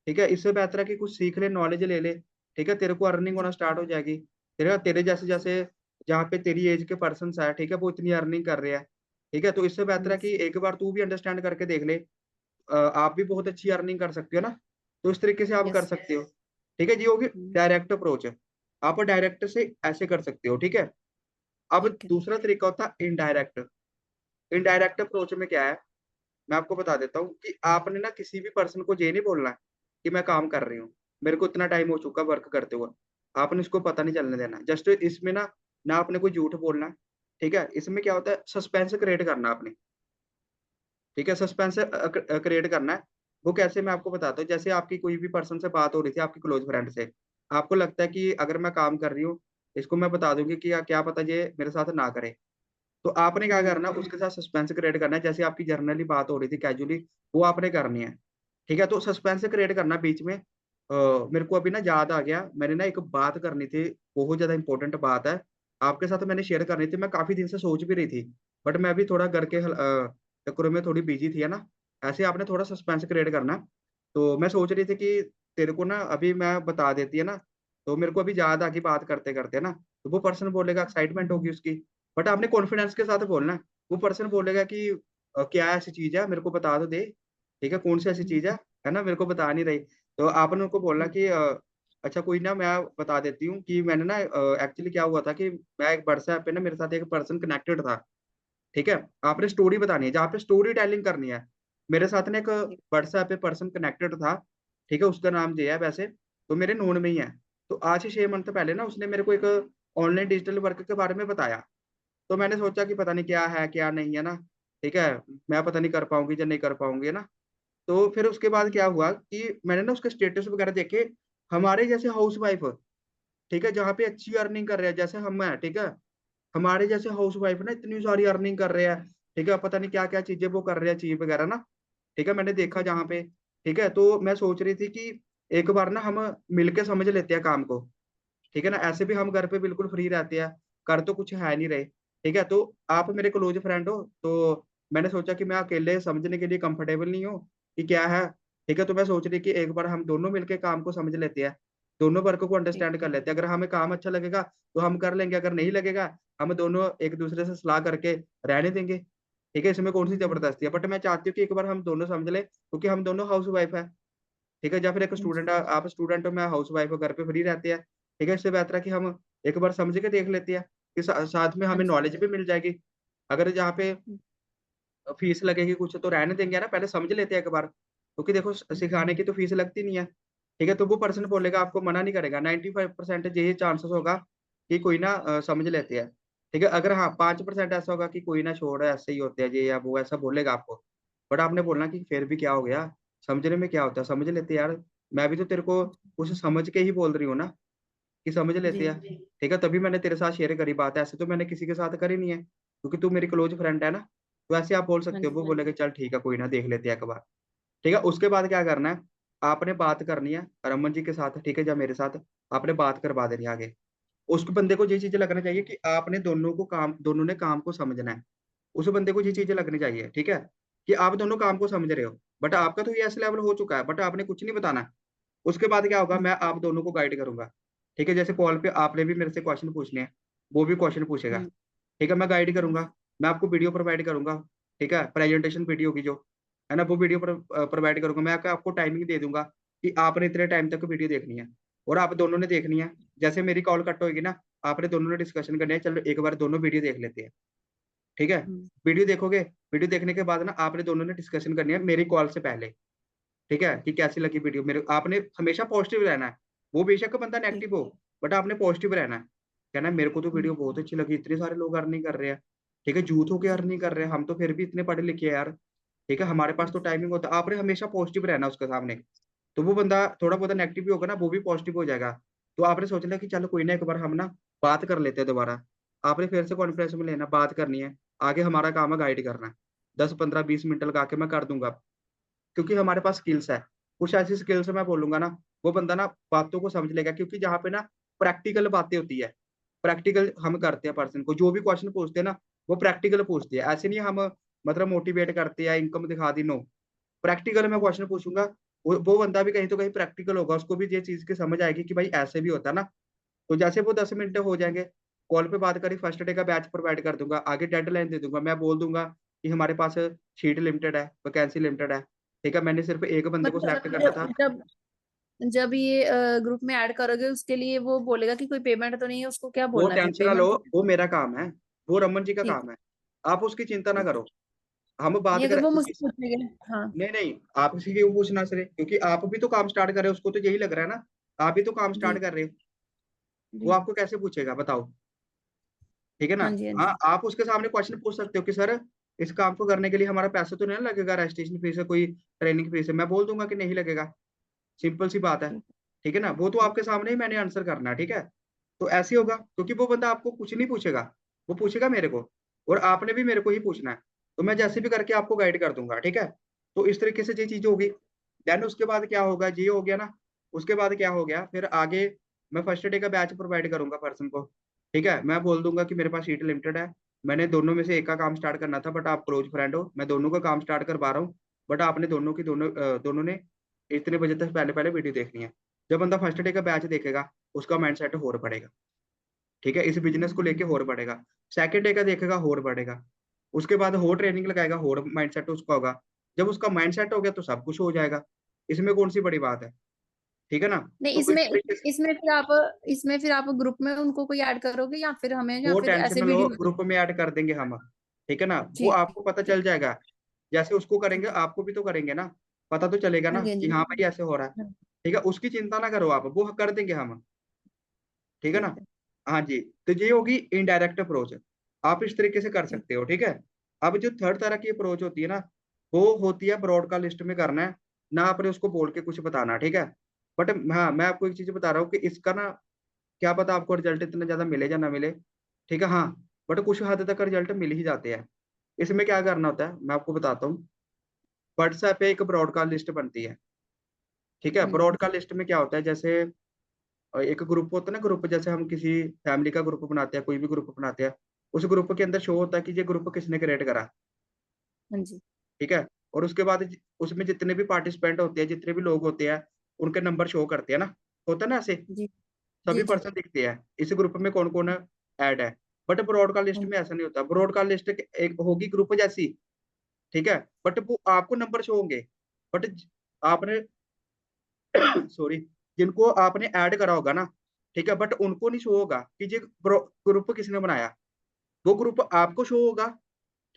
ठीक है, इससे बेहतर है कि कुछ सीख ले, नॉलेज ले ले। ठीक है, तेरे को अर्निंग होना स्टार्ट हो जाएगी। तेरे तेरे जैसे जैसे जहाँ पे तेरी एज के पर्सन है, ठीक है, वो इतनी अर्निंग कर रहे हैं। ठीक है, तो इससे बेहतर है कि एक बार तू भी अंडरस्टैंड करके देख ले, आप भी बहुत अच्छी अर्निंग कर सकते हो ना। तो इस तरीके से आप कर यस। सकते हो। ठीक है जी, होगी डायरेक्ट अप्रोच। आप डायरेक्ट से ऐसे कर सकते हो, ठीक है। अब ठीक है। दूसरा तरीका होता है इनडायरेक्ट। इनडायरेक्ट अप्रोच में क्या है, मैं आपको बता देता हूँ कि आपने ना किसी भी पर्सन को ये नहीं बोलना है कि मैं काम कर रही हूँ, मेरे को इतना टाइम हो चुका वर्क करते हुए। आपने उसको पता नहीं चलने देना। जस्ट इसमें ना आपने कोई झूठ बोलना है, ठीक है? इसमें क्या होता है, सस्पेंस क्रिएट करना आपने, ठीक है? सस्पेंस क्रिएट करना है। वो कैसे, मैं आपको बताता हूँ। जैसे आपकी कोई भी पर्सन से बात हो रही थी, आपकी क्लोज़ फ्रेंड से। आपको लगता है कि अगर मैं काम कर रही हूँ, इसको मैं बता दूँगी कि या क्या पता ये मेरे साथ ना करे। तो आपने क्या हुँ, करना, उसके साथ सस्पेंस क्रिएट करना है। जैसे आपकी जर्नली बात हो रही थी कैजुअली, वो आपने करनी है, ठीक है? तो सस्पेंस क्रिएट करना बीच में। मेरे को अभी ना याद आ गया, मैंने ना एक बात करनी थी, बहुत ज़्यादा इम्पोर्टेंट बात है, आपके साथ मैंने शेयर करनी थी, मैं काफ़ी दिन से सोच भी रही थी, बट मैं अभी थोड़ा घर के चक्करों में थोड़ी बिज़ी थी, है ना? ऐसे आपने थोड़ा सस्पेंस क्रिएट करना है। तो मैं सोच रही थी कि तेरे को ना अभी मैं बता देती है ना, तो मेरे को अभी याद आ गई बात करते-करते, है ना? तो वो पर्सन बोलेगा, एक्साइटमेंट होगी उसकी, बट आपने कॉन्फिडेंस के साथ बोलना है। वो पर्सन बोलेगा कि क्या ऐसी चीज़ है, मेरे को बता तो दे, ठीक है? कौन सी ऐसी चीज़ है ना? मेरे को बता नहीं रही। तो आपने उनको बोलना हुँ, कि अच्छा कोई ना, मैं बता देती हूँ कि मैंने ना एक्चुअली क्या हुआ था कि मैं एक व्हाट्सऐप पे ना, मेरे साथ एक पर्सन कनेक्टेड था, ठीक है? आपने स्टोरी बतानी है, जहाँ पे स्टोरी टेलिंग करनी है। मेरे साथ ना एक ठीक। व्हाट्सऐप पे पर्सन कनेक्टेड था, ठीक है? उसका नाम ये है वैसे, तो मेरे नोन में ही है। तो आज से 6 मंथ पहले ना उसने मेरे को एक ऑनलाइन डिजिटल वर्क के बारे में बताया। तो मैंने सोचा कि पता नहीं क्या है, क्या नहीं है ना, ठीक है? मैं पता नहीं कर पाऊँगी या नहीं कर पाऊँगी, है ना? तो फिर उसके बाद क्या हुआ कि मैंने ना उसके स्टेटस वगैरह देखे, हमारे जैसे हाउसवाइफ, ठीक है? जहाँ पे अच्छी अर्निंग कर रहे हैं, जैसे हम हैं, ठीक है? हमारे जैसे हाउसवाइफ ना इतनी सारी अर्निंग कर रहे हैं, ठीक है? पता नहीं क्या-क्या चीज़ें वो कर रहे हैं, अचीव वगैरह ना, ठीक है? मैंने देखा जहाँ पे, ठीक है? तो मैं सोच रही थी कि एक बार ना हम मिलके समझ लेते हैं काम को, ठीक है ना? ऐसे भी हम घर पे बिल्कुल फ्री रहते हैं, कर तो कुछ है नहीं रहे, ठीक है? तो आप मेरे क्लोज़ फ्रेंड हो, तो मैंने सोचा कि मैं अकेले समझने के लिए कंफर्टेबल नहीं हूँ कि क्या है, ठीक है? तो मैं सोच रही कि एक बार हम दोनों मिलके काम को समझ लेते हैं, दोनों वर्क को ठीक अंडरस्टैंड कर लेते हैं। अगर हमें काम अच्छा लगेगा, तो हम कर लेंगे, अगर नहीं लगेगा, हम दोनों एक-दूसरे से सलाह करके रहने देंगे, ठीक है? इसमें कौन-सी हुँ, ज़बरदस्ती है? बट मैं चाहती हूँ कि एक बार हम दोनों समझ लें, क्योंकि हम दोनों हाउसवाइफ हैं। ठीक है? या फिर एक हुँ, स्टूडेंट आप स्टूडेंट हो, मैं हाउसवाइफ हूँ, घर पे फ्री रहते हैं। ठीक है? इससे बेहतर है कि हम एक बार समझ के देख लेते हैं कि साथ में हाँ हमें जी। नॉलेज भी मिल जाएगी। अगर जहाँ पे हुँ, फीस लगेगी कुछ तो रहने देंगे ना, पहले समझ लेते हैं एक बार। क्योंकि देखो सिखाने की तो फीस लगती नहीं है। ठीक है? तो वो पर्सन बोलेगा, आपको मना नहीं करेगा। 95% यही चांसेस होगा कि कोई ना समझ लेते हैं। ठीक है? अगर हाँ, 5% ऐसा होगा कि कोई ना छोड़, ऐसे ही होते हैं ये या वो, ऐसा बोलेगा आपको। बट आपने बोलना कि फिर भी क्या हो गया? समझने में क्या होता है? समझ लेते यार। मैं भी तो तेरे को कुछ समझ के ही बोल रही हूँ ना, कि समझ लेते जी, हैं। ठीक है? तभी मैंने तेरे साथ शेयर करी बात, ऐसे तो मैंने किसी के साथ करी नहीं है, क्योंकि तू मेरी क्लोज़ फ्रेंड है ना। तो ऐसे आप बोल हाँ सकते हो, जी। वो बोलेगा चल ठीक है, कोई ना देख लेते हैं एक बार। ठीक है? उसके बाद क्या करना है, आपने बात करनी है रमन जी के साथ, ठीक है? या मेरे साथ, आपने बात करवा देनी है आगे। उस बंदे को ये चीज़ें लगना चाहिए कि आपने दोनों ने काम को समझना है। उस बंदे को ये हुँ, चीज़ें लगनी चाहिए, ठीक है? कि आप दोनों काम को समझ रहे हो। बट आपका तो ये ऐसा लेवल हो चुका है, बट आपने कुछ नहीं बताना है। उसके बाद क्या होगा, हुँ, मैं आप दोनों को गाइड करूँगा। ठीक है? जैसे कॉल पे आपने भी मेरे से क्वेश्चन पूछने हैं, वो भी क्वेश्चन पूछेगा। हुँ, ठीक है? मैं गाइड हुँ, करूँगा, मैं आपको वीडियो प्रोवाइड करूँगा, ठीक है? प्रेजेंटेशन वीडियो की जो, है ना? वो वीडियो प्रोवाइड करूँगा। मैं आपको टाइमिंग दे दूँगा कि आपने इतने टाइम तक वीडियो देखनी है और आप दोनों ने देखनी है। जैसे मेरी कॉल कट होएगी ना, आपने दोनों ने डिस्कशन करनी है, चलो एक बार दोनों वीडियो देख लेते हैं, ठीक है? हुँ, वीडियो देखोगे, वीडियो देखने के बाद ना आपने दोनों ने डिस्कशन करनी है मेरी कॉल से पहले। ठीक है? कि कैसी लगी वीडियो, मेरे आपने हमेशा पॉजिटिव रहना है। वो बेशक बंदा ठीक। नेगेटिव हो, बट आपने पॉजिटिव रहना है। कहना है मेरे को तो हुँ, वीडियो बहुत अच्छी लगी, इतने सारे लोग अर्निंग कर रहे हैं। ठीक है? झूठ होके अर्निंग कर रहे हैं, हम तो फिर भी इतने पढ़े लिखे हैं यार। ठीक है? हमारे पास तो टाइमिंग होता है। आपने हमेशा पॉजिटिव रहना है उसके सामने। तो वो बंदा थोड़ा बहुत नेगेटिव भी होगा ना, वो भी पॉजिटिव हो जाएगा। तो आपने सोचना कि चलो कोई ना, एक बार हम ना बात कर लेते हैं दोबारा। आपने फिर से कॉन्फ्रेंस में लेना, बात करनी है। आगे हमारा काम है गाइड करना। 10, 15, 20 मिनट लगा के मैं कर दूँगा। क्योंकि हमारे पास स्किल्स है। कुछ ऐसी स्किल्स मैं बोलूँगा ना, वो बंदा ना बातों को समझ लेगा, क्योंकि जहाँ पे ना प्रैक्टिकल बातें होती है, प्रैक्टिकल हम करते हैं पर्सन को, जो भी क्वेश्चन पूछते हैं ना, वो प्रैक्टिकल पूछते हैं। ऐसे नहीं हम मतलब मोटिवेट करते हैं, इनकम दिखा दी, नो। प्रैक्टिकल मैं क्वेश्चन पूछूँगा, वो बंदा भी कहीं तो कहीं प्रैक्टिकल होगा, उसको भी ये चीज़ की समझ आएगी कि भाई ऐसे भी होता है ना। तो जैसे वो 10 मिनट हो जाएँगे, कॉल पे बात करी, फर्स्ट डे का बैच प्रोवाइड कर दूँगा, आगे डेडलाइन दे दूँगा। मैं बोल दूँगा कि हमारे पास सीट लिमिटेड है, वैकेंसी लिमिटेड है, ठीक है? मैंने सिर्फ़ एक बंदे को मतलब सिलेक्ट करना था। जब जब ये ग्रुप में ऐड करोगे उसके लिए वो बोलेगा कि कोई पेमेंट तो नहीं है, उसको क्या वो बोलना है फिर, टेंशन ना लो, पेमेंट तो वो मेरा काम है, वो रमन जी का ठीक काम है। आप उसकी चिंता ना ठीक है। करो। हम नहीं बात अगर करें वो क्योंकि मुझसे पूछेगा। हाँ नहीं नहीं, आप इसी क्यों पूछना सर, क्योंकि आप भी तो काम स्टार्ट कर रहे हो, उसको तो यही लग रहा है ना, आप भी तो काम स्टार्ट जी कर रहे हो। वो जी। आपको कैसे पूछेगा बताओ? ठीक है ना? हाँ जी हाँ हाँ, जी। आप उसके सामने क्वेश्चन पूछ सकते हो कि सर इस काम को करने के लिए हमारा पैसा तो नहीं लगेगा, रजिस्ट्रेशन फीस है, कोई ट्रेनिंग फीस है? मैं बोल दूंगा कि नहीं लगेगा, सिंपल सी बात है। ठीक ठीक है ना? वो तो ठीक। आपके सामने ही मैंने आंसर करना है, ठीक है? तो ऐसे ही होगा, क्योंकि वो बंदा आपको कुछ नहीं पूछेगा, वो पूछेगा मेरे को, और आपने भी मेरे को ही पूछना है। तो मैं जैसे भी करके आपको गाइड कर दूंगा, ठीक है? तो इस तरीके से ये चीज होगी। देन उसके बाद क्या होगा, ये हो गया ना। उसके बाद क्या हो गया फिर आगे, मैं फर्स्ट डे का बैच प्रोवाइड करूंगा पर्सन को। ठीक है, मैं बोल दूंगा कि मेरे पास सीट लिमिटेड है, मैंने दोनों में से एक का काम स्टार्ट करना था, बट आप क्लोज फ्रेंड हो, मैं दोनों का काम स्टार्ट करवा रहा हूँ। बट आपने दोनों ने इतने बजे तक पहले पहले वीडियो देखनी है। जब बंदा फर्स्ट डे का बैच देखेगा, उसका माइंडसेट और बढ़ेगा। ठीक है, इस बिजनेस को लेके और बढ़ेगा। सेकंड डे का देखेगा, और बढ़ेगा। उसके बाद और ट्रेनिंग लगाएगा, और माइंडसेट उसका होगा। जब उसका माइंडसेट हो गया तो सब कुछ हो जाएगा। इसमें कौन सी बड़ी बात है? ठीक है ना? नहीं तो इस इसमें तरीके से इसमें फिर आप ग्रुप में उनको कोई ऐड करोगे या फिर हमें, या वो फिर टेंशन ऐसे न लो, वीडियो? ग्रुप में ऐड कर देंगे हम। ठीक है ना? वो ठीक आपको पता ठीक चल जाएगा। जैसे उसको करेंगे ठीक। आपको भी तो करेंगे ना, पता तो चलेगा हाँ ना जी हाँ कि जी। हाँ भाई ऐसे हो रहा है। हाँ, ठीक है, उसकी चिंता ना करो आप, वो कर देंगे हम। ठीक है ना? ठीक है। हाँ जी। तो ये होगी इनडायरेक्ट अप्रोच, आप इस तरीके से कर ठीक सकते हो। ठीक है। अब जो थर्ड तरह की अप्रोच होती है ना, वो होती है ब्रॉड का लिस्ट में करना है, ना आपने उसको बोल के कुछ बताना। ठीक है। बट हाँ, मैं आपको एक चीज बता रहा हूँ कि इसका ना, क्या पता आपको रिजल्ट इतना ज्यादा मिले या ना मिले। ठीक है, हाँ। बट कुछ हद तक रिजल्ट मिल ही जाते हैं। इसमें क्या करना होता है मैं आपको बताता हूँ। व्हाट्सएप पे एक ब्रॉडकास्ट लिस्ट बनती है। ठीक है, हम्म। ब्रॉडकास्ट लिस्ट में क्या होता है, जैसे एक ग्रुप होता है ना, ग्रुप जैसे हम किसी फैमिली का ग्रुप बनाते हैं, कोई भी ग्रुप बनाते हैं, उस ग्रुप के अंदर शो होता है कि ये ग्रुप किसने क्रिएट करा। हाँ जी। ठीक है। और उसके बाद उसमें जितने भी पार्टिसिपेंट होते हैं, जितने भी लोग होते हैं, उनके नंबर शो करते हैं ना। होता है ना ऐसे, जी सभी जी जी। पर्सन दिखते हैं इस ग्रुप में कौन कौन ऐड है। बट ब्रॉडकास्ट लिस्ट हाँ में ऐसा नहीं होता, ब्रॉडकास्ट लिस्ट एक होगी ग्रुप जैसी। ठीक है। बट वो आपको नंबर शो होंगे, बट आपने सॉरी, जिनको आपने ऐड करा होगा ना, ठीक है, बट उनको नहीं शो होगा कि ये ग्रुप किसने बनाया। वो ग्रुप आपको शो होगा।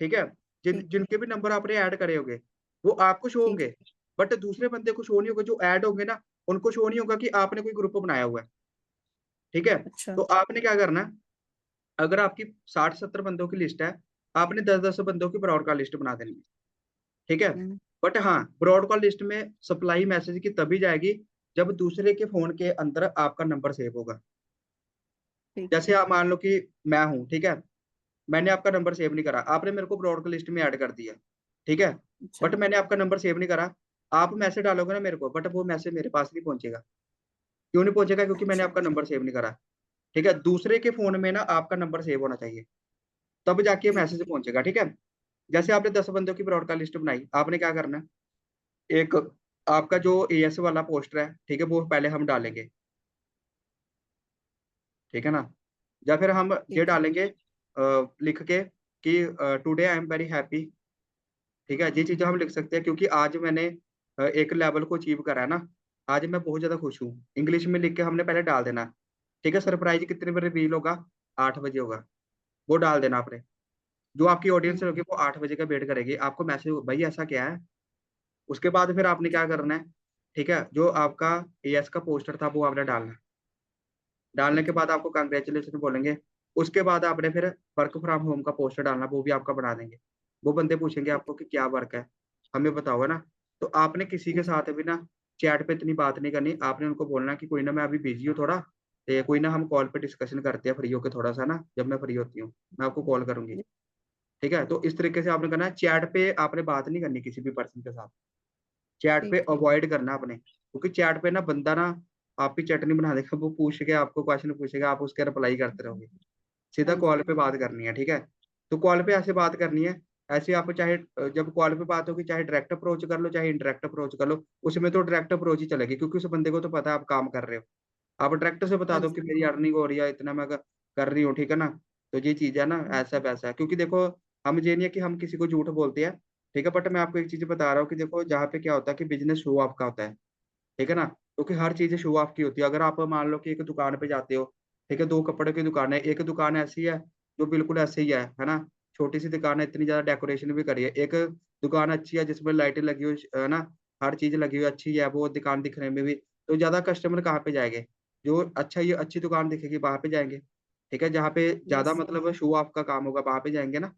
ठीक है। ठीक जिनके भी नंबर आपने ऐड करे होंगे, वो आपको शो ठीक। होंगे। बट दूसरे बंदे को शो नहीं होगा, जो ऐड होंगे ना, उनको शो नहीं होगा कि आपने कोई ग्रुप बनाया हुआ है। ठीक है। अच्छा। तो आपने क्या करना है, अगर आपकी 60-70 बंदों की लिस्ट है, आपने 10-10 बंदों की ब्रॉडकास्ट लिस्ट बना देनी है। ठीक है। हम्म, बट हाँ, ब्रॉडकास्ट लिस्ट में सप्लाई मैसेज की तभी जाएगी जब दूसरे के फोन के अंदर आपका नंबर सेव होगा। ठीक जैसे आप मान लो कि मैं हूँ, ठीक है, मैंने आपका नंबर सेव नहीं करा, आपने मेरे को ब्रॉडकास्ट लिस्ट में ऐड कर दिया। ठीक है। अच्छा। बट मैंने आपका नंबर सेव नहीं करा, आप मैसेज डालोगे ना मेरे को, बट वो मैसेज मेरे पास नहीं पहुंचेगा। क्यों नहीं पहुंचेगा? क्योंकि मैंने अच्छा। आपका नंबर सेव नहीं करा। ठीक है, दूसरे के फोन में ना आपका नंबर सेव होना चाहिए, तब जाके ठीक मैसेज पहुंचेगा। ठीक है। जैसे आपने 10 बंदों की ब्रॉडकास्ट लिस्ट बनाई, आपने क्या करना है, एक आपका जो एएस वाला पोस्टर है, ठीक है, वो पहले हम डालेंगे। ठीक है ना? या फिर हम ये ठीक है। डालेंगे लिख के कि today I am very happy. ठीक है, ये चीजें हम लिख सकते हैं, क्योंकि आज मैंने एक लेवल को अचीव करा है ना, आज मैं बहुत ज्यादा खुश हूँ। इंग्लिश में लिख के हमने पहले डाल देना। ठीक है, सरप्राइज कितने बजे रिवील होगा? 8 बजे होगा, वो डाल देना आपने। जो आपकी ऑडियंस हम्म, होगी वो 8 बजे का वेट करेगी, आपको मैसेज भाई ऐसा क्या है। उसके बाद फिर आपने क्या करना है, ठीक है, जो आपका एएस का पोस्टर था वो आपने डालना है। डालने के ठीक है। बाद आपको कंग्रेचुलेशन बोलेंगे। उसके बाद आपने फिर वर्क फ्रॉम होम का पोस्टर डालना, वो भी आपका बना देंगे। वो बंदे पूछेंगे ठीक आपको कि क्या वर्क है, हमें बताओ, है ना? तो आपने किसी है। के जी। साथ भी ना चैट पे इतनी बात नहीं करनी, आपने उनको बोलना कि कोई ना मैं अभी बिजी हूँ थोड़ा, तो कोई ना हम कॉल पे डिस्कशन करते हैं फ्री होके थोड़ा सा ना, जब मैं फ्री होती हूँ मैं आपको कॉल करूंगी। जी, ठीक है, तो इस तरीके से आपने करना है, चैट पे आपने बात नहीं करनी किसी भी पर्सन के साथ। चैट पे ठीक है। अवॉइड करना आपने, क्योंकि चैट पे ना बंदा ना आपकी चटनी बना देगा, वो पूछ के आपको क्वेश्चन पूछेगा, आप उसके रिप्लाई करते रहोगे। सीधा हाँ जी। कॉल पे बात करनी है। ठीक है। तो कॉल पे ऐसे बात करनी है। ऐसे आप चाहे जब कॉल पे बात होगी, चाहे डायरेक्ट अप्रोच कर लो, चाहे इंडायरेक्ट अप्रोच कर लो, उसमें तो डायरेक्ट अप्रोच ही चलेगी, क्योंकि उस बंदे को तो पता है आप काम कर रहे हो। आप डायरेक्ट से बता हाँ दो जी। कि मेरी अर्निंग हो रही है इतना, मैं कर रही हूँ। ठीक है ना? तो ये चीज है ना, हम्म, ऐसा वैसा है, क्योंकि देखो, हम ये नहीं है कि हम किसी को झूठ बोलते हैं। ठीक है, बट मैं आपको एक चीज बता रहा हूँ कि देखो, जहाँ पे क्या होता है कि बिजनेस शो आपका होता है। ठीक है ना? क्योंकि हर चीज़ शो ऑफ की होती है। अगर आप मान लो कि एक दुकान पे जाते हो, ठीक है, 2 कपड़े की दुकान है, एक दुकान ऐसी है जो बिल्कुल ऐसे ही है ना? छोटी-सी दुकान है, इतनी ज़्यादा डेकोरेशन भी करी है। एक दुकान अच्छी है जिसमें लाइटें लगी हुई है ना? हर चीज़ लगी हुई है, अच्छी है वो दुकान दिखने में भी, तो ज़्यादा कस्टमर कहाँ पे जाएँगे? जो अच्छा ये अच्छी दुकान दिखेगी वहाँ पे जाएँगे, ठीक है? जहाँ पे ज़्यादा यस। मतलब शो ऑफ का काम होगा वहाँ पे जाएँगे ना?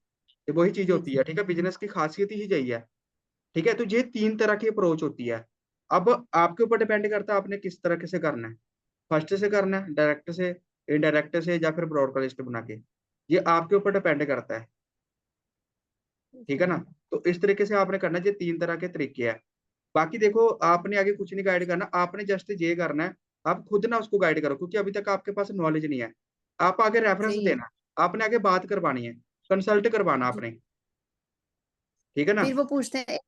तो वही चीज़ जी, होती जी। है, ठीक है? बिज़नेस की खासियत ही यही है। ठीक है? तो ये 3 तरह की अप्रोच होती है। अब आपके ऊपर डिपेंड करता है आपने किस तरीके से करना है। फर्स्ट से करना है, डायरेक्ट से, इनडायरेक्ट से या फिर ब्रॉडकास्ट बना के। ये आपके ऊपर डिपेंड करता है, ठीक है ना? तो इस तरीके से आपने करना है, ये 3 तरह के तरीके हैं। बाकी देखो आपने आगे कुछ नहीं गाइड करना, आपने जस्ट ये करना है, आप खुद ना उसको गाइड करो क्योंकि अभी तक आपके पास नॉलेज नहीं है। आप आगे रेफरेंस सही है। देना, आपने आगे बात करवानी है, कंसल्ट करवाना जी। आपने, ठीक है ना? फिर वो पूछते हैं,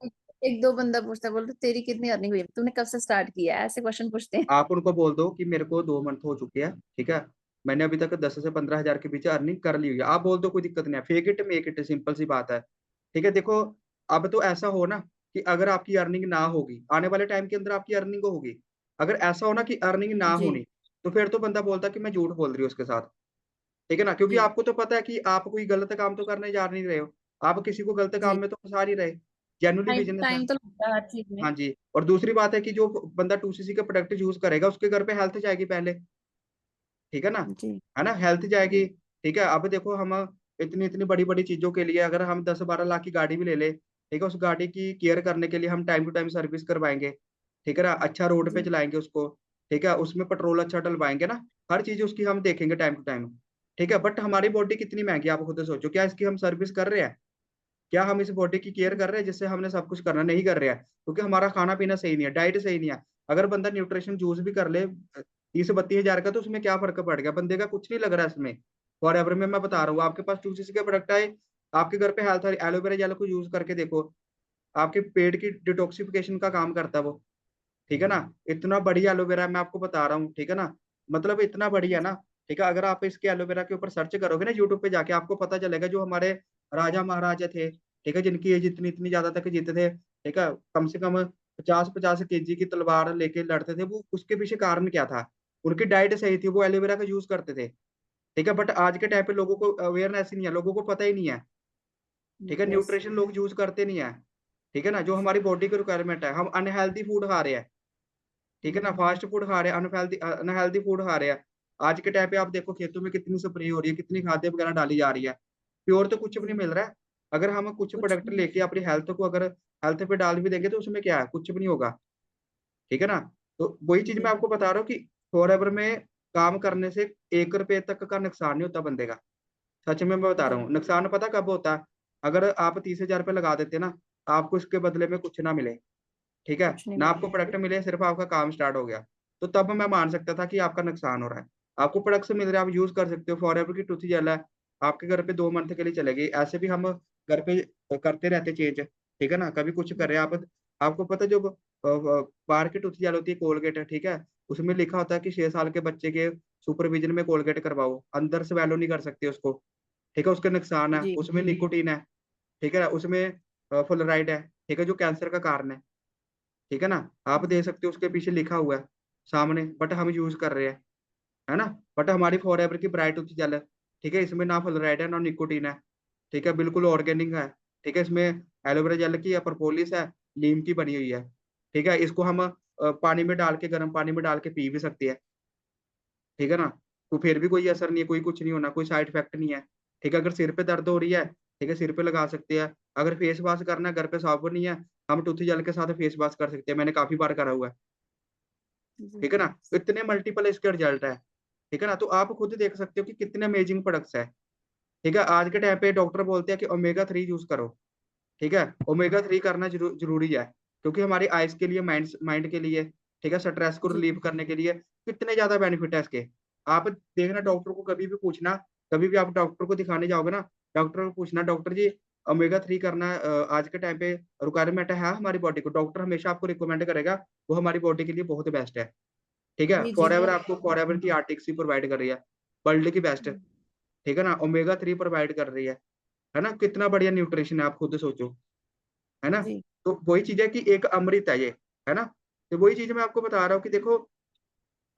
एक दो बंदा पूछता है, बोलते तेरी कितनी अर्निंग हुई है? तूने कब से स्टार्ट किया है? ऐसे क्वेश्चन पूछते हैं। आप उनको बोल दो कि मेरे को 2 मंथ हो चुके हैं, ठीक है? मैंने अभी तक 10 से 15,000 के बीच अर्निंग कर ली हुई है। आप बोल दो कोई दिक्कत नहीं है, fake it make it simple सी बात है, ठीक है? देखो, अब तो ऐसा हो ना कि अगर आपकी अर्निंग ना होगी, आने वाले टाइम के अंदर आपकी अर्निंग होगी। अगर ऐसा हो ना कि अर्निंग ना जी, होनी, तो फिर तो बंदा बोलता है कि मैं झूठ बोल रही हूँ उसके साथ, ठीक है ना? क्योंकि जी। आपको तो पता है कि आप कोई गलत काम तो करने जा नहीं रहे हो, आप किसी को गलत काम जी। में तो फँसा नहीं रहे, जेन्युइनली टाइम बिज़नेस है। टाइम तो लगता है हर चीज़ में। हाँ जी, और दूसरी बात है कि जो बंदा 2सीसी के प्रोडक्ट यूज़ करेगा, उसके घर पे हेल्थ जाएगी पहले। ठीक है ना? जी, है ना? हेल्थ जाएगी, जी, ठीक है? अब देखो हम इतनी-इतनी बड़ी-बड़ी चीज़ों के लिए अगर हम 10-12 लाख की गाड़ी भी ले लें, ठीक है? उस गाड़ी की केयर करने के लिए हम टाइम टू टाइम सर्विस करवाएँगे, ठीक है ना? अच्छा रोड पे जी। चलाएँगे उसको, ठीक है? उसमें पेट्रोल अच्छा डलवाएँगे ना? हर चीज़ उसकी हम देखेंगे टाइम टू टाइम, ठीक है? बट हमारी बॉडी कितनी महँगी है आप खुद सोचो, क्या इसकी हम सर्विस कर रहे हैं? क्या हम इस बॉडी की केयर कर रहे हैं जिससे हमने सब कुछ करना नहीं कर रहे हैं? क्योंकि हमारा खाना-पीना सही नहीं है, डाइट सही नहीं है। अगर बंदा न्यूट्रिशन जूस भी कर ले 30-32 हज़ार का तो उसमें क्या फ़र्क पड़ गया? बंदे का कुछ नहीं लग रहा है इसमें। फॉरएवर में मैं बता रहा हूँ, आपके पास 2सीसी का प्रोडक्ट आए, आपके घर पे हेल्थ एलोवेरा जेल को यूज़ करके देखो, आपके पेट की डिटॉक्सिफिकेशन का काम करता है वो, ठीक है ना? इतना बढ़िया एलोवेरा है मैं आपको बता रहा हूँ, ठीक है ना? मतलब इतना बढ़िया ना, ठीक है? अगर आप इसके एलोवेरा के ऊपर सर्च करोगे ना यूट्यूब पे जाके आपको पता चलेगा जो हमारे राजा-महाराजा थे, ठीक है? जिनकी एज इतनी-इतनी ज़्यादा तक जीते थे, ठीक है? कम से कम 50-50 केजी की तलवार लेके लड़ते थे, वो उसके पीछे कारण क्या था? उनकी डाइट सही थी, वो एलोवेरा का यूज़ करते थे, ठीक है? बट आज के टाइम पे लोगों को अवेयरनेस ही नहीं है, लोगों को पता ही नहीं है, ठीक है? यस। न्यूट्रिशन लोग यूज़ करते नहीं है, ठीक है ना? जो हमारी बॉडी की रिक्वायरमेंट है, हम अनहेल्थी फूड खा रहे हैं। ठीक है ना? फ़ास्ट फूड खा रहे हैं, अनहेल्दी फूड खा रहे हैं। आज के टाइम पे आप देखो खेतों में कितनी स्प्रे हो रही है, कितनी खादें वगैरह डाली जा रही है। प्योर तो कुछ भी नहीं जी, मिल रहा है। अगर हम कुछ कुछ प्रोडक्ट नहीं। लेके अपनी हेल्थ को अगर हेल्थ पे डाल भी देंगे तो उसमें क्या है? कुछ भी नहीं होगा। ठीक है ना? तो वही चीज़ मैं जी, आपको बता रहा हूँ कि फॉरएवर में काम करने से ₹1 तक का नुकसान नहीं होता बंदे का। सच में मैं बता रहा जी। हूँ, नुकसान पता कब होता है? अगर आप 30,000 लगा देते ना, आपको इसके बदले में कुछ ना मिले। ठीक है? कुछ नहीं ना आपको मिलेगा। प्रोडक्ट मिले, सिर्फ़ आपका काम स्टार्ट हो गया। तो तब मैं मान सकता था कि आपका नुकसान हो रहा है। आपको प्रोडक्ट्स मिल रहे हैं, आप यूज़ कर सकते हो, फॉरएवर की टूथी जेल है, आपके घर पे 2 मंथ के लिए चलेगी। ऐसे भी हम घर पे करते रहते चेंज, ठीक है ना? कभी कुछ कर रहे हैं आप आपको पता है जो बाहर की टूथी जेल होती है, कोलगेट है, ठीक है? उसमें लिखा होता है कि 6 साल के बच्चे के सुपरविज़न में कोलगेट करवाओ, अंदर स्वैलो नहीं कर सकते उसको, ठीक है? उसके नुकसान है, जी, उसमें निकोटीन है, ठीक है? उसमें फ्लोराइड है, ठीक है? जो कैंसर का कारण है। ठीक है ना? आप देख सकते हो उसके पीछे लिखा हुआ है सामने बट हम यूज़ कर रहे हैं, है ना? बट हमारी फॉरएवर की ब्राइट टूथ जेल है, ठीक है? इसमें ना फ्लोराइड है, ना निकोटीन है, ठीक है? बिल्कुल ऑर्गेनिक है, ठीक है? इसमें एलोवेरा जेल की या प्रोपोलिस है, नीम की बनी हुई है, ठीक है? इसको हम पानी में डाल के गर्म पानी में डाल के पी भी सकते हैं, ठीक है ना? तो फिर भी कोई असर नहीं है, कोई कुछ नहीं होना, कोई साइड इफेक्ट नहीं है, ठीक है? अगर सिर पे दर्द हो रही है, ठीक है? सिर पे लगा सकते हैं। अगर फेस वॉश करना है, घर पे साबुन नहीं है, हम टूथ जेल के साथ फेस वॉश कर सकते हैं, मैंने काफ़ी बार करा हुआ है। जी, ठीक है ना? तो इतने मल्टीपल इसके रिजल्ट है, ठीक है ना? तो आप खुद देख सकते हो कि कितने अमेजिंग प्रोडक्ट्स हैं, ठीक है? आज के टाइम पे डॉक्टर बोलते हैं कि ओमेगा 3 यूज़ करो, ठीक है? ओमेगा 3 करना ज़रूरी है, क्योंकि हमारी आइज़ के लिए, माइंड के लिए, ठीक है? स्ट्रेस को जी, रिलीव करने के लिए कितने ज़्यादा बेनिफिट है इसके। आप देखना डॉक्टर को कभी भी पूछना, कभी भी आप डॉक्टर को दिखाने जाओगे ना, डॉक्टर को पूछना, "डॉक्टर जी ओमेगा 3 करना आज के टाइम पे रिक्वायरमेंट है हमारी बॉडी को?" डॉक्टर हमेशा आपको रिकमेंड करेगा, वो हमारी बॉडी के लिए बहुत बेस्ट है। ठीक है? जी, जी, फॉरएवर वो आपको फॉरएवर की आर्टिक्स ही प्रोवाइड कर रही है, वर्ल्ड की बेस्ट, ठीक है ना? ओमेगा 3 प्रोवाइड कर रही है ना? कितना बढ़िया न्यूट्रिशन है आप खुद सोचो, है ना? जी, तो वही चीज़ है कि एक अमृत है ये, है ना? तो वही चीज़ मैं आपको बता रहा हूँ कि देखो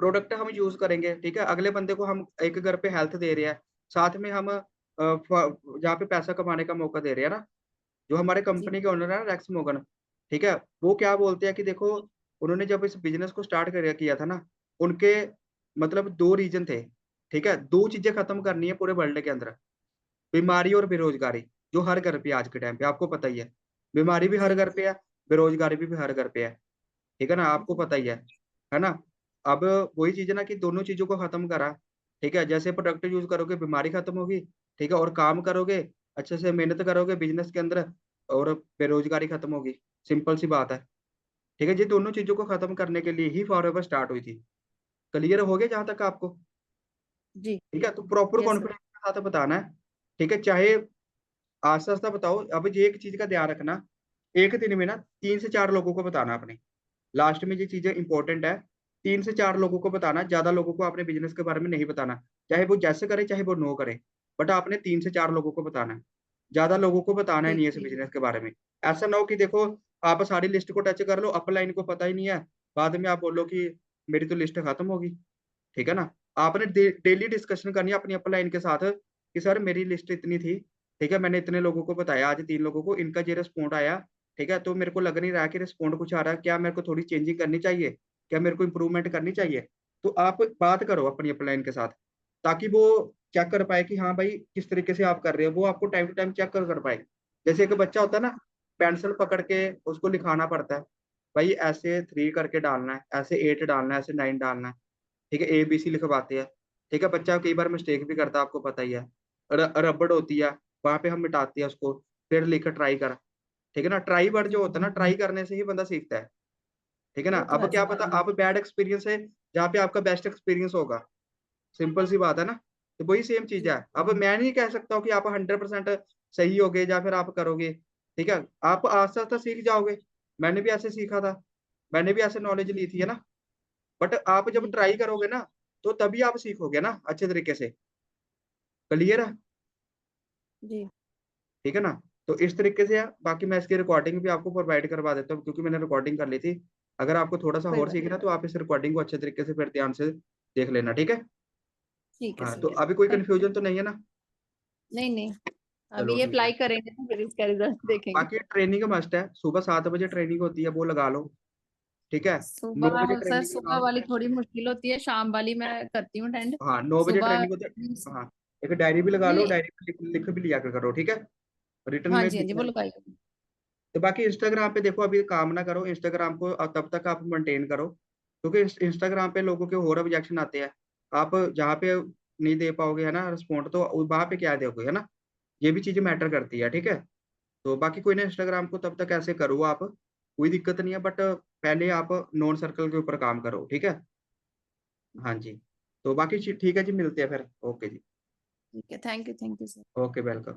प्रोडक्ट हम यूज़ करेंगे, ठीक है? अगले बंदे को हम एक घर पे हेल्थ दे रहे हैं, साथ में हम जहाँ पे पैसा कमाने का मौका दे रहे हैं ना, जो हमारे जी, कंपनी के ओनर है ना रेक्स मोगन, ठीक है? वो क्या बोलते हैं कि देखो उन्होंने जब इस बिज़नेस को स्टार्ट किया था ना, उनके मतलब 2 रीज़न थे, ठीक है? 2 चीज़ें खत्म करनी है पूरे वर्ल्ड के अंदर, बीमारी और बेरोज़गारी, जो हर घर पे है आज के टाइम पे, आपको पता ही है। बीमारी भी हर जी, घर पे है, बेरोज़गारी भी हर घर पे है। ठीक है ना? आपको जी, पता ही है ना? अब वही चीज़ है ना कि दोनों चीज़ों को खत्म करा, ठीक है? जैसे प्रोडक्ट यूज़ करोगे बीमारी खत्म होगी, ठीक है? और काम करोगे, अच्छे से मेहनत करोगे बिज़नेस के अंदर और बेरोज़गारी खत्म होगी, सिंपल सी बात है, ठीक है? ये दोनों चीज़ों को खत्म करने के लिए ही फॉरएवर स्टार्ट हुई थी। क्लियर हो गया जहाँ तक आपको? जी, ठीक है? तो प्रॉपर यस सर। कॉन्फिडेंस के साथ बताना है, ठीक है? चाहे आस्ता-आस्ता बताओ, अब ये एक चीज़ का ध्यान रखना, एक दिन में ना 3 से 4 लोगों को बताना अपने। लास्ट में ये चीज़ें इम्पोर्टेंट है, 3 से 4 लोगों को बताना, ज़्यादा लोगों को अपने बिज़नेस के बारे में नहीं बताना। चाहे वो जैसे करे, चाहे वो नो करे, बट आपने 3 से 4 लोगों को बताना है। ज़्यादा लोगों को बताना ही ठीक नहीं है इस है। बिज़नेस के बारे में। ऐसा ना हो कि देखो, आप सारी लिस्ट को टच कर लो, अपलाइन को पता ही नहीं है, बाद में आप बोलो कि मेरी तो लिस्ट खत्म हो गई, ठीक है ना? आपने डेली डिस्कशन करनी है अपनी अपलाइन के साथ कि सर मेरी लिस्ट इतनी थी, ठीक है? मैंने इतने लोगों को बताया, आज 3 लोगों को, इनका ये रिस्पॉन्ड आया, ठीक है? तो मेरे को लग नहीं रहा है कि रिस्पॉन्ड कुछ आ रहा है, क्या मेरे को थोड़ी चेंजिंग करनी चाहिए? क्या मेरे को इम्प्रूवमेंट करनी चाहिए? तो आप बात करो अपनी अपलाइन के साथ, ताकि वो चेक कर पाए कि हाँ भाई, किस तरीके से आप कर रहे हो, वो आपको टाइम टू टाइम चेक कर पाए। जैसे एक बच्चा होता है ना, पेंसिल पकड़ के उसको लिखाना पड़ता है, भाई ऐसे 3 करके डालना है, ऐसे 8 डालना है, ऐसे 9 डालना है। ठीक है, एबीसी लिखवाते हैं, ठीक है, बच्चा कई बार मिस्टेक भी करता है, आपको पता ही है। रबड़ होती है, वहाँ पे हम मिटाते हैं उसको, फिर लिख ट्राई कर, ठीक है ना? ट्राई वर्ड जो होता है ना, ट्राई करने से ही बंदा सीखता है, ठीक है ना? वो तो अब है क्या सर। पता आप बैड एक्सपीरियंस है, जहाँ पे आपका बेस्ट एक्सपीरियंस होगा, सिंपल सी बात है ना? तो वही सेम चीज़ है। जी, अब मैं नहीं कह सकता हूँ कि आप 100% सही होगे या फिर आप करोगे, ठीक है? आप आस्ता-आस्ता सीख जाओगे, मैंने भी ऐसे सीखा था, मैंने भी ऐसे नॉलेज ली थी, है ना? बट आप जब जी, ट्राई करोगे ना, तो तभी आप सीखोगे ना अच्छे तरीके से। क्लियर है? जी, ठीक है ना? तो इस तरीके से है, बाकी मैं इसकी रिकॉर्डिंग भी आपको प्रोवाइड करवा देता हूँ क्योंकि मैंने रिकॉर्डिंग कर ली थी। अगर आपको थोड़ा-सा कोई और बात सीखना है नहीं। तो आप इस रिकॉर्डिंग को अच्छे तरीके से फिर ध्यान से देख लेना, ठीक है? हाँ, तो ठीक है अभी सर। कोई थैंक यू। कन्फ्यूजन तो नहीं है ना? नहीं, नहीं, चलो अभी ये ठीक है। अप्लाई करेंगे तो फिर इसका रिजल्ट हाँ, देखेंगे। बाकी ट्रेनिंग मस्ट है, सुबह 7 बजे ट्रेनिंग होती है, वो लगा लो, ठीक है? 9 बजे सुबह सर, ट्रेनिंग सुबह लगाओ। वाली थोड़ी मुश्किल होती है, शाम वाली मैं करती हूँ अटेंड। हाँ, 9 बजे सुबह ट्रेनिंग होती है। हाँ, एक डायरी भी लगा लो, नहीं। डायरी में लिख लिख भी लिया करो, ठीक है? रिटन हाँ में जी, हाँ जी, वो लिखना है। लगाइए। तो बाकी इंस्टाग्राम पे देखो अभी काम ना करो, इंस्टाग्राम को तब तक आप मेंटेन करो, क्योंकि इंस्टाग्राम पे लोगों के और ऑब्जेक्शन आते हैं। आप जहाँ पे नहीं दे पाओगे है ना रिस्पॉन्ड, तो वहाँ पे क्या दोगे, है ना? ये भी चीज़ें मैटर करती है, ठीक है? तो बाकी कोई ना, इंस्टाग्राम को तब तक ऐसे करो आप, कोई दिक्कत नहीं है, बट पहले आप नॉन सर्कल के ऊपर काम करो, ठीक है? हाँ जी। तो बाकी ठीक है जी, मिलते हैं फिर। ओके जी। ठीक है, thank you sir. Okay, welcome.